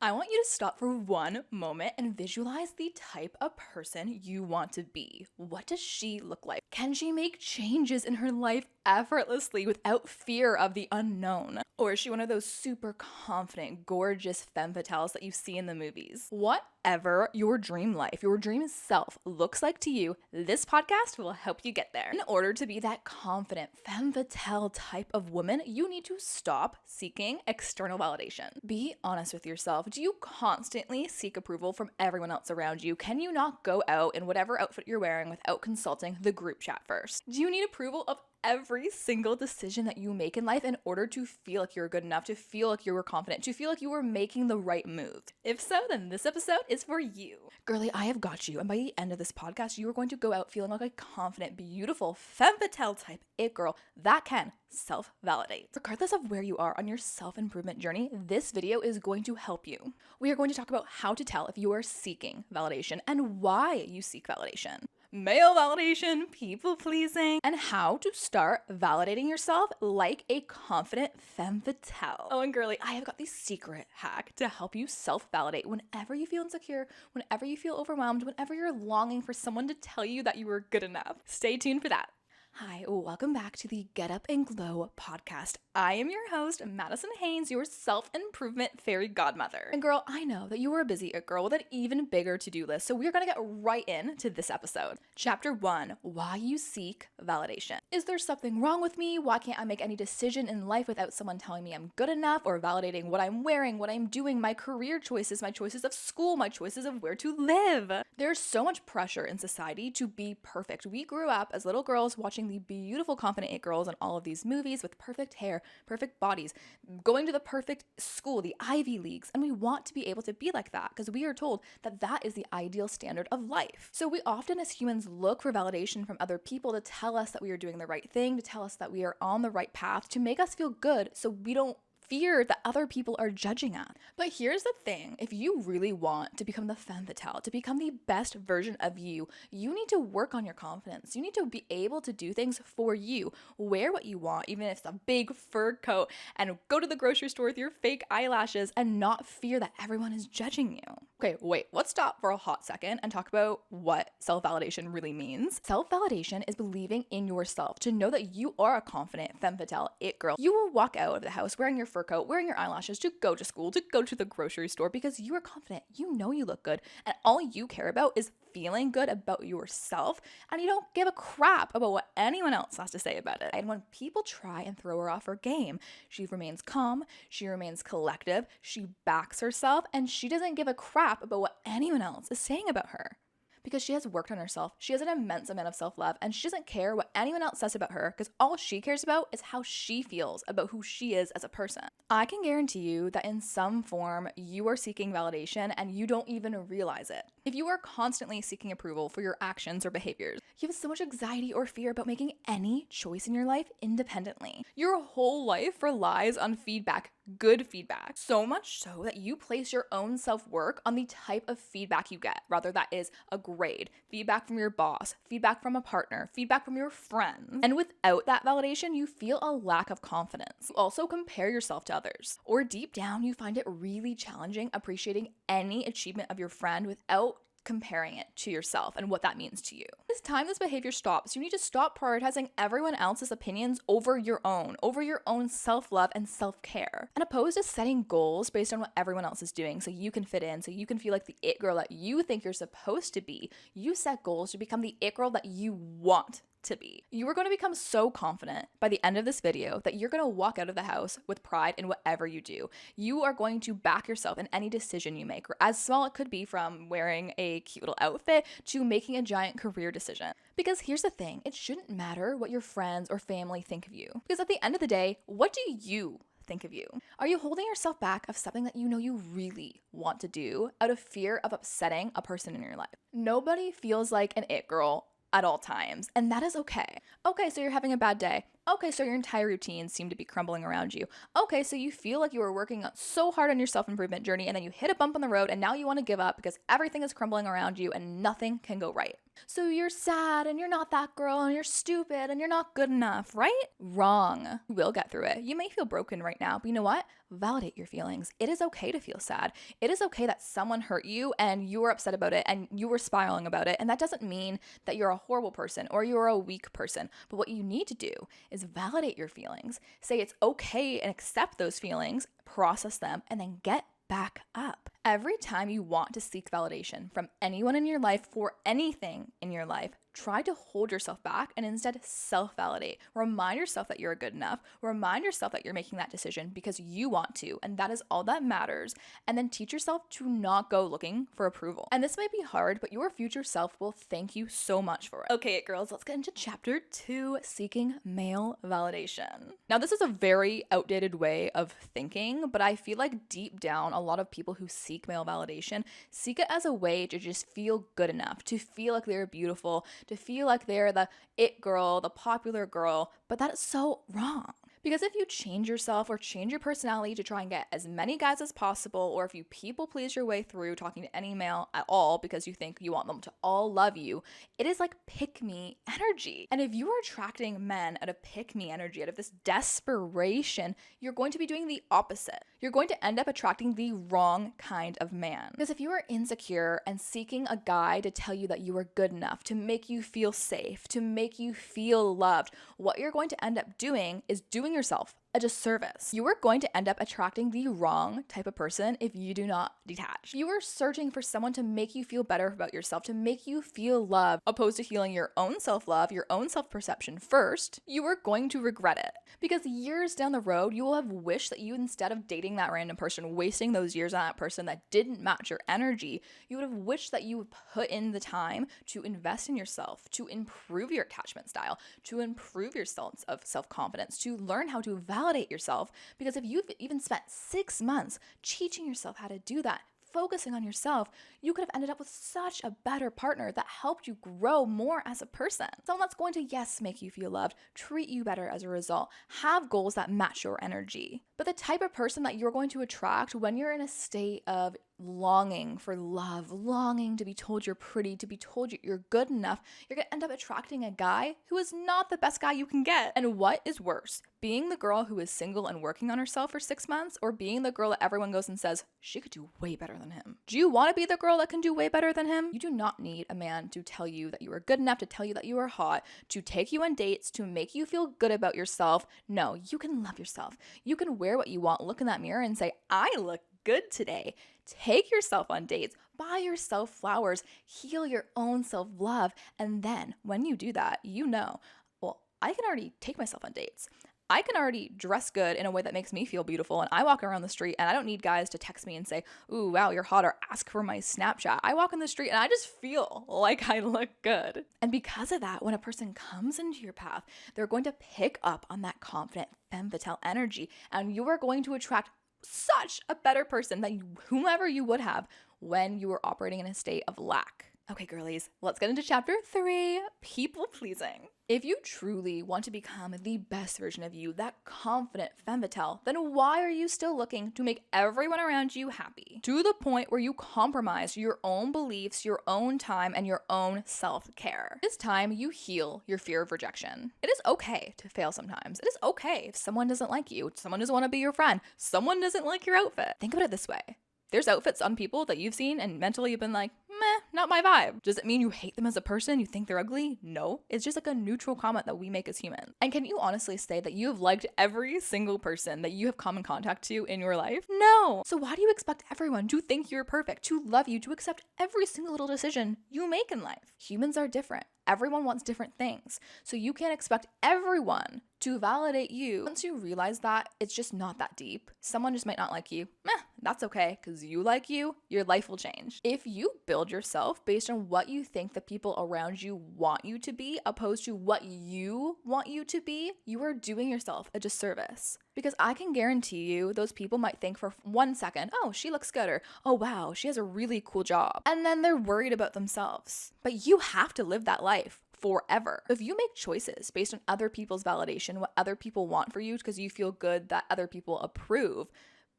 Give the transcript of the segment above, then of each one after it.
I want you to stop for one moment and visualize the type of person you want to be. What does she look like? Can she make changes in her life effortlessly without fear of the unknown? Or is she one of those super confident, gorgeous femme fatales that you see in the movies? Whatever your dream life, your dream self looks like to you, this podcast will help you get there. In order to be that confident femme fatale type of woman, you need to stop seeking external validation. Be honest with yourself. Do you constantly seek approval from everyone else around you? Can you not go out in whatever outfit you're wearing without consulting the group chat first? Do you need approval of every single decision that you make in life in order to feel like you're good enough, to feel like you were confident, to feel like you were making the right move? If so, then this episode is for you. Girlie, I have got you. And by the end of this podcast, you are going to go out feeling like a confident, beautiful, femme fatale type it girl that can self-validate. Regardless of where you are on your self-improvement journey, this video is going to help you. We are going to talk about how to tell if you are seeking validation and why you seek validation. Male validation, people pleasing, and how to start validating yourself like a confident femme fatale. Oh, and girlie, I have got the secret hack to help you self-validate whenever you feel insecure, whenever you feel overwhelmed, whenever you're longing for someone to tell you that you are good enough. Stay tuned for that. Hi, welcome back to the Get Up and Glow podcast. I am your host, Madison Haynes, your self-improvement fairy godmother. And girl, I know that you are a busy girl with an even bigger to-do list, so we're gonna get right into this episode. Chapter 1, why you seek validation. Is there something wrong with me? Why can't I make any decision in life without someone telling me I'm good enough or validating what I'm wearing, what I'm doing, my career choices, my choices of school, my choices of where to live? There's so much pressure in society to be perfect. We grew up as little girls watching the beautiful confident it girls in all of these movies with perfect hair, perfect bodies, going to the perfect school, the Ivy Leagues, and we want to be able to be like that because we are told that that is the ideal standard of life. So we often as humans look for validation from other people to tell us that we are doing the right thing, to tell us that we are on the right path, to make us feel good so we don't fear that other people are judging us. But here's the thing, if you really want to become the femme fatale, to become the best version of you, you need to work on your confidence. You need to be able to do things for you. Wear what you want, even if it's a big fur coat, and go to the grocery store with your fake eyelashes and not fear that everyone is judging you. Okay, wait, let's stop for a hot second and talk about what self-validation really means. Self-validation is believing in yourself, to know that you are a confident femme fatale it girl. You will walk out of the house wearing your fur coat, wearing your eyelashes, to go to school, to go to the grocery store because you are confident. You know you look good, and all you care about is feeling good about yourself, and you don't give a crap about what anyone else has to say about it. And when people try and throw her off her game, she remains calm, she remains collective, she backs herself, and she doesn't give a crap about what anyone else is saying about her. Because she has worked on herself, she has an immense amount of self-love, and she doesn't care what anyone else says about her because all she cares about is how she feels about who she is as a person. I can guarantee you that in some form, you are seeking validation and you don't even realize it. If you are constantly seeking approval for your actions or behaviors, you have so much anxiety or fear about making any choice in your life independently. Your whole life relies on feedback, good feedback, so much so that you place your own self-work on the type of feedback you get, whether that is a grade, feedback from your boss, feedback from a partner, feedback from your friends. And without that validation, you feel a lack of confidence. You also compare yourself to others, or deep down, you find it really challenging appreciating any achievement of your friend without comparing it to yourself and what that means to you. This time this behavior stops, you need to stop prioritizing everyone else's opinions over your own self-love and self-care. And opposed to setting goals based on what everyone else is doing so you can fit in, so you can feel like the it girl that you think you're supposed to be, you set goals to become the it girl that you want to be. You are going to become so confident by the end of this video that you're going to walk out of the house with pride in whatever you do. You are going to back yourself in any decision you make, or as small it could be from wearing a cute little outfit to making a giant career decision. Because here's the thing, it shouldn't matter what your friends or family think of you. Because at the end of the day, what do you think of you? Are you holding yourself back of something that you know you really want to do out of fear of upsetting a person in your life? Nobody feels like an it girl at all times, and that is okay. Okay, so you're having a bad day. Okay, so your entire routine seemed to be crumbling around you. Okay, so you feel like you were working so hard on your self-improvement journey and then you hit a bump on the road and now you want to give up because everything is crumbling around you and nothing can go right. So you're sad and you're not that girl and you're stupid and you're not good enough, right? Wrong. You will get through it. You may feel broken right now, but you know what? Validate your feelings. It is okay to feel sad. It is okay that someone hurt you and you were upset about it and you were spiraling about it. And that doesn't mean that you're a horrible person or you're a weak person. But what you need to do is validate your feelings. Say it's okay and accept those feelings, process them, and then get back up. Every time you want to seek validation from anyone in your life for anything in your life, try to hold yourself back and instead self-validate. Remind yourself that you're good enough. Remind yourself that you're making that decision because you want to, and that is all that matters. And then teach yourself to not go looking for approval. And this might be hard, but your future self will thank you so much for it. Okay, girls, let's get into chapter 2, seeking male validation. Now, this is a very outdated way of thinking, but I feel like deep down, a lot of people who seek male validation seek it as a way to just feel good enough, to feel like they're beautiful, to feel like they're the it girl, the popular girl, but that is so wrong. Because if you change yourself or change your personality to try and get as many guys as possible, or if you people please your way through talking to any male at all because you think you want them to all love you, it is like pick me energy. And if you are attracting men out of pick me energy, out of this desperation, you're going to be doing the opposite. You're going to end up attracting the wrong kind of man. Because if you are insecure and seeking a guy to tell you that you are good enough, to make you feel safe, to make you feel loved, what you're going to end up doing is doing yourself a disservice. You are going to end up attracting the wrong type of person if you do not detach. You are searching for someone to make you feel better about yourself, to make you feel loved, opposed to healing your own self-love, your own self-perception first. You are going to regret it because years down the road, you will have wished that you, instead of dating that random person, wasting those years on that person that didn't match your energy, you would have wished that you would put in the time to invest in yourself, to improve your attachment style, to improve your sense of self-confidence, to learn how to validate yourself. Because if you've even spent 6 months teaching yourself how to do that, focusing on yourself, you could have ended up with such a better partner that helped you grow more as a person. Someone that's going to, yes, make you feel loved, treat you better as a result, have goals that match your energy. But the type of person that you're going to attract when you're in a state of longing for love, longing to be told you're pretty, to be told you're good enough, you're going to end up attracting a guy who is not the best guy you can get. And what is worse, being the girl who is single and working on herself for 6 months, or being the girl that everyone goes and says, she could do way better than him? Do you want to be the girl that can do way better than him? You do not need a man to tell you that you are good enough, to tell you that you are hot, to take you on dates, to make you feel good about yourself. No, you can love yourself. You can wear what you want, look in that mirror and say, I look good today. Take yourself on dates, buy yourself flowers, heal your own self-love. And then when you do that, you know, well, I can already take myself on dates. I can already dress good in a way that makes me feel beautiful. And I walk around the street and I don't need guys to text me and say, ooh, wow, you're hot, or ask for my Snapchat. I walk in the street and I just feel like I look good. And because of that, when a person comes into your path, they're going to pick up on that confident femme fatale energy, and you are going to attract such a better person than whomever you would have when you were operating in a state of lack. Okay, girlies, let's get into chapter 3, people pleasing. If you truly want to become the best version of you, that confident femme fatale, then why are you still looking to make everyone around you happy? To the point where you compromise your own beliefs, your own time, and your own self-care. It's time you heal your fear of rejection. It is okay to fail sometimes. It is okay if someone doesn't like you, someone doesn't want to be your friend, someone doesn't like your outfit. Think about it this way. There's outfits on people that you've seen and mentally you've been like, meh, not my vibe. Does it mean you hate them as a person? You think they're ugly? No. It's just like a neutral comment that we make as humans. And can you honestly say that you have liked every single person that you have come in contact to in your life? No. So why do you expect everyone to think you're perfect, to love you, to accept every single little decision you make in life? Humans are different. Everyone wants different things. So you can't expect everyone to validate you. Once you realize that, it's just not that deep. Someone just might not like you. Meh, that's okay, because you like you, your life will change. If you build yourself based on what you think the people around you want you to be, opposed to what you want you to be, you are doing yourself a disservice. Because I can guarantee you those people might think for 1 second, oh, she looks good, or oh, wow, she has a really cool job. And then they're worried about themselves. But you have to live that life forever. If you make choices based on other people's validation, what other people want for you because you feel good that other people approve,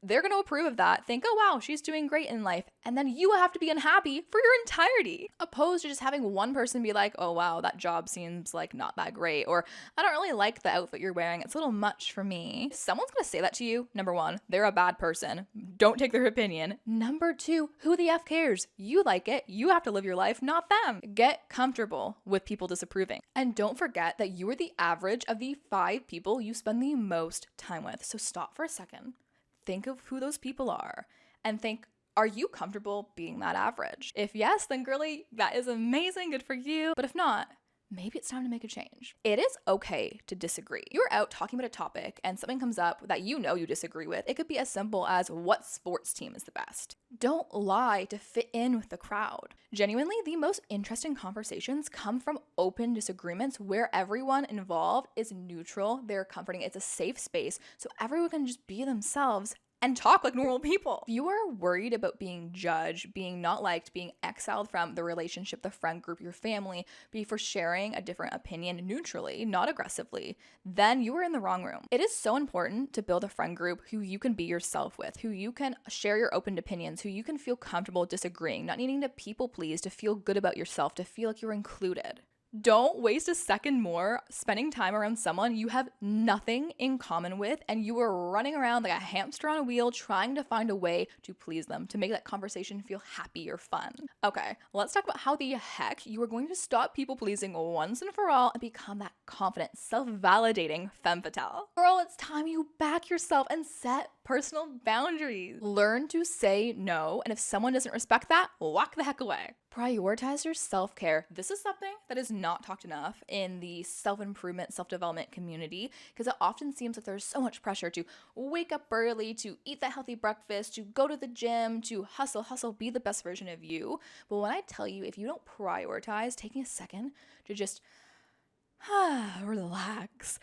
they're going to approve of that, think, oh wow, she's doing great in life, and then you have to be unhappy for your entirety, opposed to just having one person be like, oh wow, that job seems like not that great, or I don't really like the outfit you're wearing, it's a little much for me. If someone's going to say that to you, number one, they're a bad person. Don't take their opinion. Number two, who the F cares? You like it. You have to live your life, not them. Get comfortable with people disapproving. And don't forget that you are the average of the 5 people you spend the most time with. So stop for a second. Think of who those people are and think, are you comfortable being that average? If yes, then girly, that is amazing, good for you. But if not, maybe it's time to make a change. It is okay to disagree. You're out talking about a topic and something comes up that you know you disagree with. It could be as simple as what sports team is the best. Don't lie to fit in with the crowd. Genuinely, the most interesting conversations come from open disagreements where everyone involved is neutral, they're comforting, it's a safe space, so everyone can just be themselves and talk like normal people. If you are worried about being judged, being not liked, being exiled from the relationship, the friend group, your family, for sharing a different opinion neutrally, not aggressively, then you are in the wrong room. It is so important to build a friend group who you can be yourself with, who you can share your open opinions, who you can feel comfortable disagreeing, not needing to people please, to feel good about yourself, to feel like you're included. Don't waste a second more spending time around someone you have nothing in common with and you are running around like a hamster on a wheel trying to find a way to please them, to make that conversation feel happy or fun. Okay, let's talk about how the heck you are going to stop people pleasing once and for all and become that confident, self-validating femme fatale. Girl, it's time you back yourself and set personal boundaries. Learn to say no, and if someone doesn't respect that, walk the heck away. Prioritize your self-care. This is something that is not talked enough in the self-improvement, self-development community because it often seems like there's so much pressure to wake up early, to eat that healthy breakfast, to go to the gym, to hustle, be the best version of you. But when I tell you, if you don't prioritize taking a second to just relax,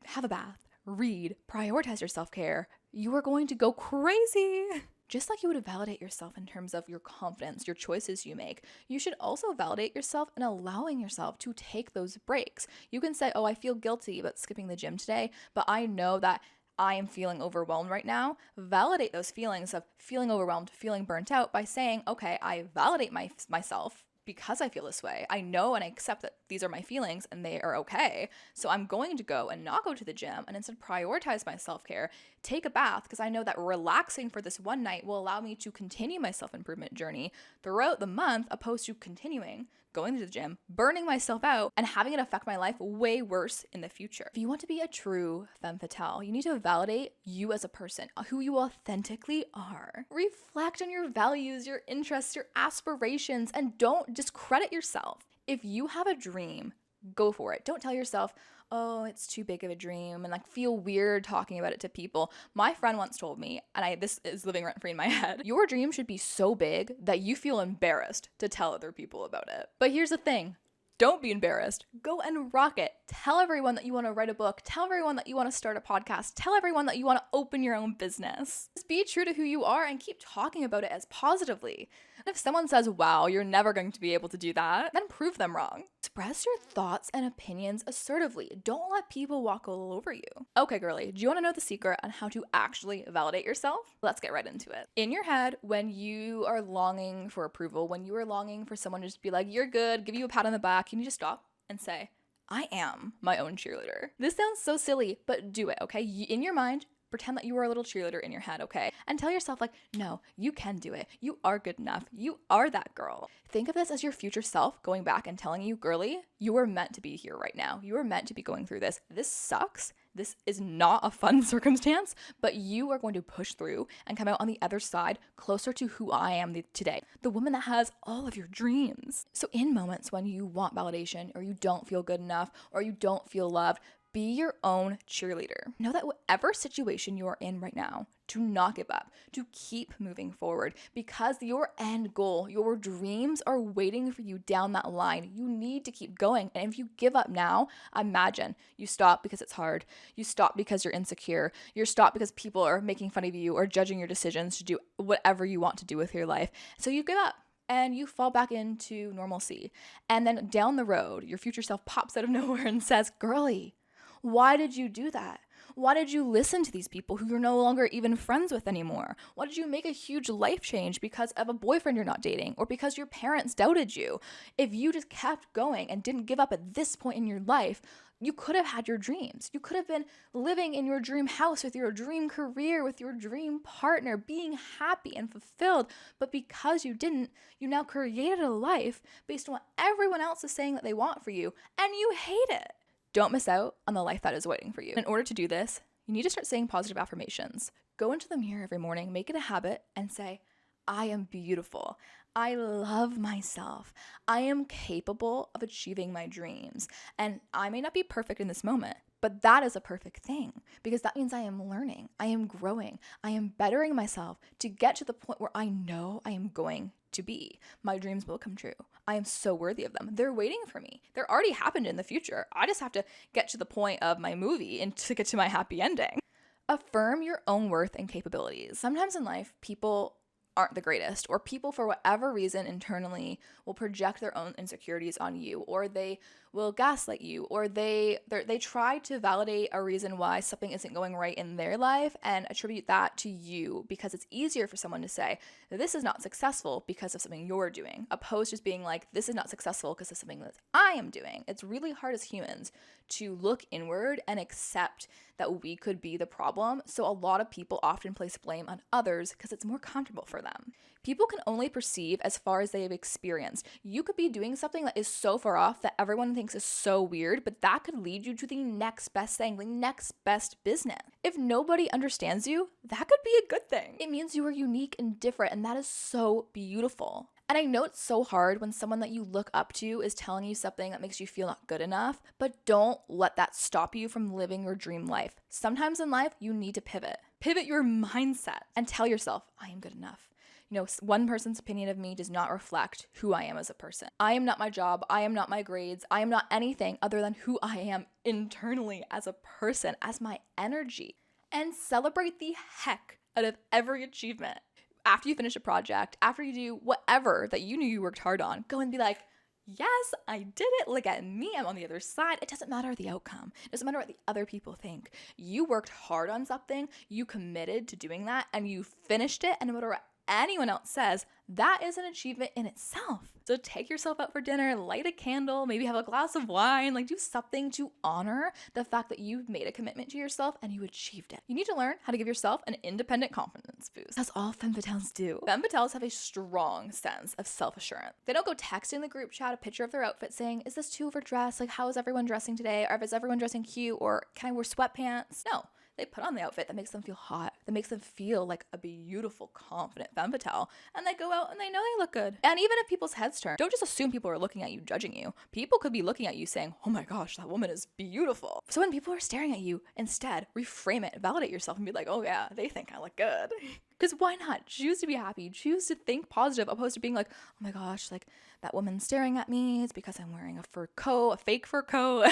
have a bath, read, prioritize your self-care, you are going to go crazy. Just like you would validate yourself in terms of your confidence, your choices you make, you should also validate yourself in allowing yourself to take those breaks. You can say, oh, I feel guilty about skipping the gym today, but I know that I am feeling overwhelmed right now. Validate those feelings of feeling overwhelmed, feeling burnt out by saying, okay, I validate myself because I feel this way. I know and I accept that these are my feelings and they are okay. So I'm going to go and not go to the gym and instead prioritize my self-care, take a bath because I know that relaxing for this one night will allow me to continue my self-improvement journey throughout the month opposed to continuing going to the gym, burning myself out, and having it affect my life way worse in the future. If you want to be a true femme fatale, you need to validate you as a person, who you authentically are. Reflect on your values, your interests, your aspirations, and don't discredit yourself. If you have a dream, go for it. Don't tell yourself, oh, it's too big of a dream, and like feel weird talking about it to people. My friend once told me, and this is living rent free in my head, your dream should be so big that you feel embarrassed to tell other people about it. But here's the thing. Don't be embarrassed. Go and rock it. Tell everyone that you want to write a book. Tell everyone that you want to start a podcast. Tell everyone that you want to open your own business. Just be true to who you are and keep talking about it as positively. And if someone says, wow, you're never going to be able to do that, then prove them wrong. Express your thoughts and opinions assertively. Don't let people walk all over you. Okay, girly, do you want to know the secret on how to actually validate yourself? Let's get right into it. In your head, when you are longing for approval, when you are longing for someone to just be like, you're good, give you a pat on the back, you need to stop and say, I am my own cheerleader. This sounds so silly, but do it, okay? In your mind, pretend that you are a little cheerleader in your head, okay? And tell yourself like, no, you can do it. You are good enough. You are that girl. Think of this as your future self going back and telling you, girly, you are meant to be here right now. You are meant to be going through this. This sucks. This is not a fun circumstance, but you are going to push through and come out on the other side closer to who I am today, the woman that has all of your dreams. So in moments when you want validation or you don't feel good enough or you don't feel loved, be your own cheerleader. Know that whatever situation you are in right now, to not give up, to keep moving forward because your end goal, your dreams are waiting for you down that line. You need to keep going. And if you give up now, imagine you stop because it's hard. You stop because you're insecure. You stop because people are making fun of you or judging your decisions to do whatever you want to do with your life. So you give up. and you fall back into normalcy. And then down the road, your future self pops out of nowhere and says, girly, why did you do that? Why did you listen to these people who you're no longer even friends with anymore? Why did you make a huge life change because of a boyfriend you're not dating or because your parents doubted you? If you just kept going and didn't give up at this point in your life, you could have had your dreams. You could have been living in your dream house with your dream career, with your dream partner, being happy and fulfilled. But because you didn't, you now created a life based on what everyone else is saying that they want for you, and you hate it. Don't miss out on the life that is waiting for you. In order to do this, you need to start saying positive affirmations. Go into the mirror every morning, make it a habit, and say, I am beautiful. I love myself. I am capable of achieving my dreams. And I may not be perfect in this moment, but that is a perfect thing because that means I am learning, I am growing, I am bettering myself to get to the point where I know I am going to be. My dreams will come true. I am so worthy of them. They're waiting for me. They're already happened in the future. I just have to get to the point of my movie and to get to my happy ending. Affirm your own worth and capabilities. Sometimes in life, people aren't the greatest, or people for whatever reason internally will project their own insecurities on you, or they will gaslight you, or they try to validate a reason why something isn't going right in their life and attribute that to you because it's easier for someone to say this is not successful because of something you're doing, opposed to just being like this is not successful because of something that I am doing. It's really hard as humans to look inward and accept that we could be the problem. So a lot of people often place blame on others because it's more comfortable for them. People can only perceive as far as they have experienced. You could be doing something that is so far off that everyone thinks is so weird, but that could lead you to the next best thing, the next best business. If nobody understands you, that could be a good thing. It means you are unique and different, and that is so beautiful. And I know it's so hard when someone that you look up to is telling you something that makes you feel not good enough, but don't let that stop you from living your dream life. Sometimes in life, you need to pivot. Pivot your mindset and tell yourself, I am good enough. You know, one person's opinion of me does not reflect who I am as a person. I am not my job. I am not my grades. I am not anything other than who I am internally as a person, as my energy. And celebrate the heck out of every achievement. After you finish a project, after you do whatever that you knew you worked hard on, go and be like, yes, I did it. Look at me. I'm on the other side. It doesn't matter the outcome. It doesn't matter what the other people think. You worked hard on something. You committed to doing that and you finished it. And no matter what anyone else says, that is an achievement in itself. So take yourself out for dinner, light a candle, maybe have a glass of wine, like do something to honor the fact that you've made a commitment to yourself and you achieved it. You need to learn how to give yourself an independent confidence boost. That's all Femme Fatales do. Femme Fatales have a strong sense of self-assurance. They don't go text in the group chat a picture of their outfit saying, is this too overdressed? Like, how is everyone dressing today? Or is everyone dressing cute? Or can I wear sweatpants? No. They put on the outfit that makes them feel hot, that makes them feel like a beautiful, confident femme fatale, and they go out and they know they look good. And even if people's heads turn, don't just assume people are looking at you, judging you. People could be looking at you saying, oh my gosh, that woman is beautiful. So when people are staring at you, instead, reframe it, validate yourself, and be like, oh yeah, they think I look good. Because why not? Choose to be happy. Choose to think positive, opposed to being like, oh my gosh, like that woman's staring at me. It's because I'm wearing a fur coat, a fake fur coat.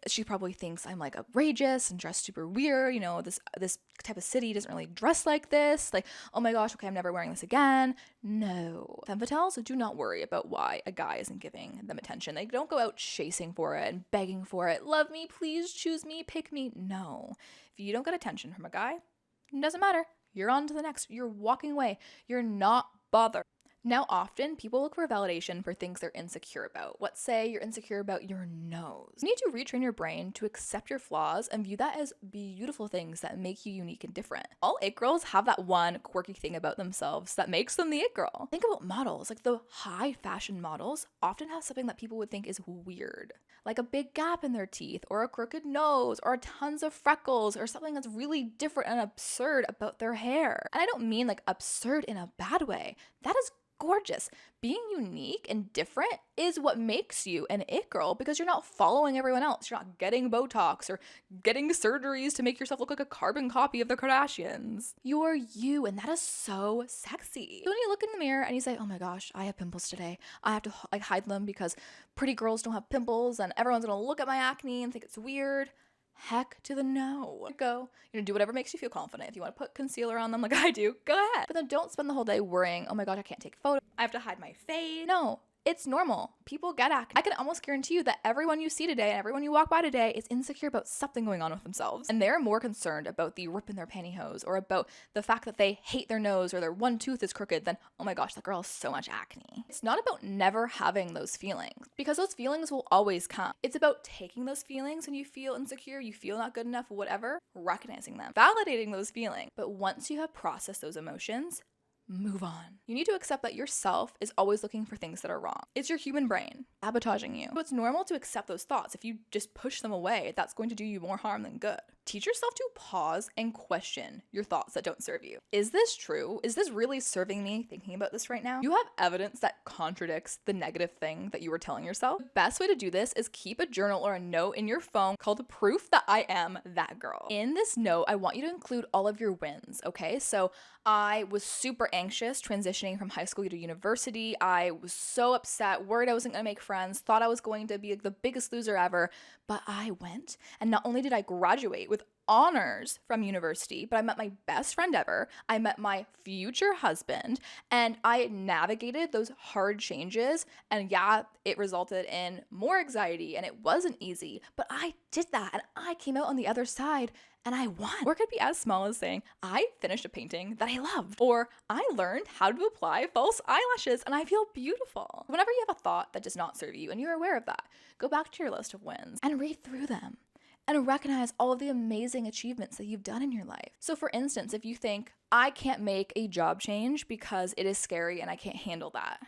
She probably thinks I'm like outrageous and dressed super weird. You know, this type of city doesn't really dress like this. Like, oh my gosh, okay, I'm never wearing this again. No. Femme fatales do not worry about why a guy isn't giving them attention. They don't go out chasing for it and begging for it. Love me, please, choose me, pick me. No. If you don't get attention from a guy, it doesn't matter. You're on to the next. You're walking away. You're not bothered. Now, often people look for validation for things they're insecure about. Let's say you're insecure about your nose. You need to retrain your brain to accept your flaws and view that as beautiful things that make you unique and different. All it girls have that one quirky thing about themselves that makes them the it girl. Think about models. Like the high fashion models often have something that people would think is weird. Like a big gap in their teeth, or a crooked nose, or tons of freckles, or something that's really different and absurd about their hair. And I don't mean like absurd in a bad way. That is gorgeous. Being unique and different is what makes you an it girl, because you're not following everyone else. You're not getting Botox or getting surgeries to make yourself look like a carbon copy of the Kardashians. You're you, and that is so sexy. So when you look in the mirror and you say, oh my gosh, I have pimples today. I have to hide them because pretty girls don't have pimples and everyone's gonna look at my acne and think it's weird. Heck to the no. Go, do whatever makes you feel confident. If you want to put concealer on them like I do, go ahead. But then don't spend the whole day worrying, oh my God, I can't take photos. I have to hide my face. No. It's normal. People get acne. I can almost guarantee you that everyone you see today and everyone you walk by today is insecure about something going on with themselves. And they're more concerned about the rip in their pantyhose or about the fact that they hate their nose or their one tooth is crooked than, oh my gosh, that girl has so much acne. It's not about never having those feelings because those feelings will always come. It's about taking those feelings when you feel insecure, you feel not good enough, whatever, recognizing them, validating those feelings. But once you have processed those emotions, move on. You need to accept that yourself is always looking for things that are wrong. It's your human brain sabotaging you. So it's normal to accept those thoughts. If you just push them away, that's going to do you more harm than good. Teach yourself to pause and question your thoughts that don't serve you. Is this true? Is this really serving me thinking about this right now? You have evidence that contradicts the negative thing that you were telling yourself. The best way to do this is keep a journal or a note in your phone called Proof That I Am That Girl. In this note, I want you to include all of your wins, okay? So I was super anxious transitioning from high school to university. I was so upset, worried I wasn't going to make friends, thought I was going to be like the biggest loser ever, but I went. And not only did I graduate with honors from university, but I met my best friend ever. I met my future husband, and I navigated those hard changes. And yeah, it resulted in more anxiety and it wasn't easy, but I did that and I came out on the other side and I won. Or it could be as small as saying, I finished a painting that I loved, or I learned how to apply false eyelashes and I feel beautiful. Whenever you have a thought that does not serve you and you're aware of that, go back to your list of wins and read through them and recognize all of the amazing achievements that you've done in your life. So for instance, if you think, I can't make a job change because it is scary and I can't handle that,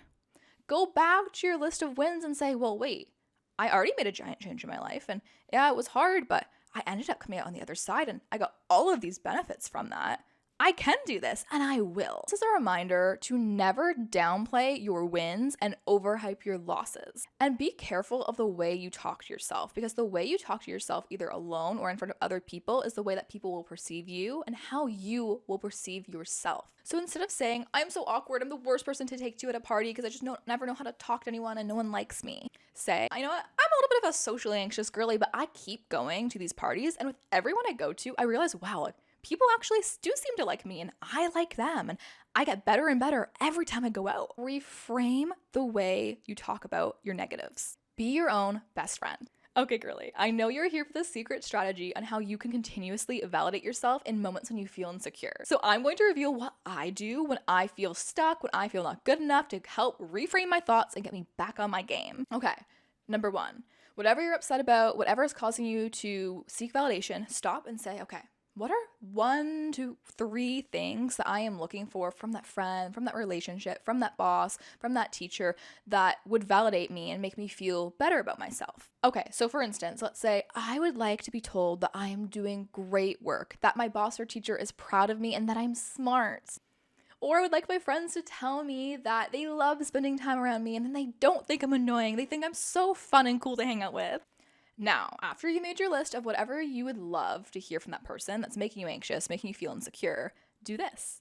go back to your list of wins and say, well, wait, I already made a giant change in my life and yeah, it was hard, but I ended up coming out on the other side and I got all of these benefits from that. I can do this and I will. This is a reminder to never downplay your wins and overhype your losses. And be careful of the way you talk to yourself, because the way you talk to yourself either alone or in front of other people is the way that people will perceive you and how you will perceive yourself. So instead of saying, I'm so awkward, I'm the worst person to take to at a party because I just never know how to talk to anyone and no one likes me. Say, you know what, I'm a little bit of a socially anxious girly, but I keep going to these parties and with everyone I go to, I realize, wow, people actually do seem to like me and I like them and I get better and better every time I go out. Reframe the way you talk about your negatives. Be your own best friend. Okay, girly, I know you're here for the secret strategy on how you can continuously validate yourself in moments when you feel insecure. So I'm going to reveal what I do when I feel stuck, when I feel not good enough to help reframe my thoughts and get me back on my game. Okay, number one, whatever you're upset about, whatever is causing you to seek validation, stop and say, okay, what are 1 to 3 things that I am looking for from that friend, from that relationship, from that boss, from that teacher that would validate me and make me feel better about myself? Okay, so for instance, let's say I would like to be told that I am doing great work, that my boss or teacher is proud of me and that I'm smart. Or I would like my friends to tell me that they love spending time around me and then they don't think I'm annoying. They think I'm so fun and cool to hang out with. Now, after you made your list of whatever you would love to hear from that person that's making you anxious, making you feel insecure, do this.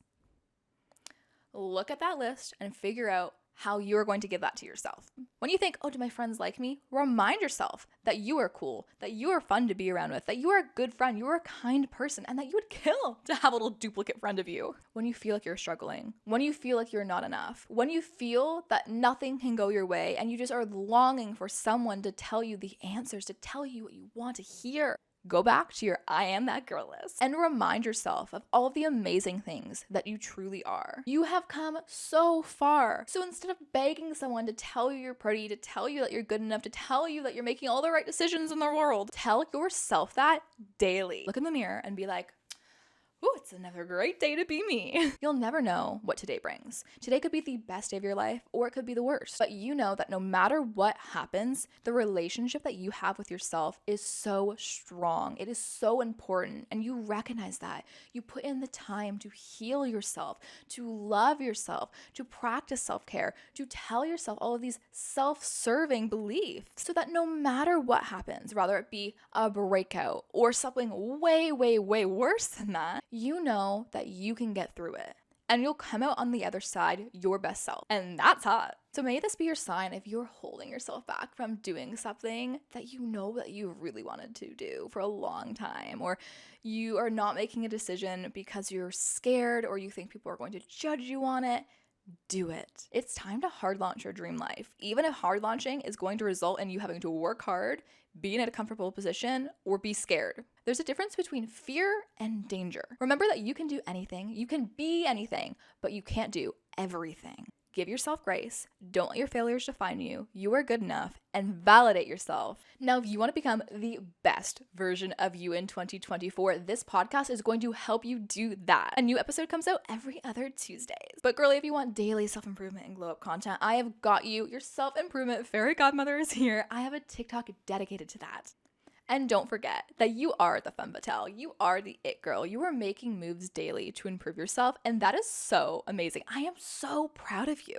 Look at that list and figure out how you're going to give that to yourself. When you think, oh, do my friends like me? Remind yourself that you are cool, that you are fun to be around with, that you are a good friend, you are a kind person, and that you would kill to have a little duplicate friend of you. When you feel like you're struggling, when you feel like you're not enough, when you feel that nothing can go your way and you just are longing for someone to tell you the answers, to tell you what you want to hear, go back to your I am that girl list and remind yourself of all of the amazing things that you truly are. You have come so far. So instead of begging someone to tell you you're pretty, to tell you that you're good enough, to tell you that you're making all the right decisions in the world, tell yourself that daily. Look in the mirror and be like, ooh, it's another great day to be me. You'll never know what today brings. Today could be the best day of your life, or it could be the worst. But you know that no matter what happens, the relationship that you have with yourself is so strong. It is so important, and you recognize that. You put in the time to heal yourself, to love yourself, to practice self-care, to tell yourself all of these self-serving beliefs, so that no matter what happens, whether it be a breakout or something way, way, way worse than that, you know that you can get through it and you'll come out on the other side your best self. And that's hot. So may this be your sign if you're holding yourself back from doing something that you know that you really wanted to do for a long time, or you are not making a decision because you're scared or you think people are going to judge you on it. Do it. It's time to hard launch your dream life. Even if hard launching is going to result in you having to work hard, be in a comfortable position, or be scared. There's a difference between fear and danger. Remember that you can do anything, you can be anything, but you can't do everything. Give yourself grace. Don't let your failures define you. You are good enough, and validate yourself. Now, if you want to become the best version of you in 2024, this podcast is going to help you do that. A new episode comes out every other Tuesdays. But girlie, if you want daily self-improvement and glow up content, I have got you. Your self-improvement fairy godmother is here. I have a TikTok dedicated to that. And don't forget that you are the Femme Fatale. You are the it girl. You are making moves daily to improve yourself, and that is so amazing. I am so proud of you.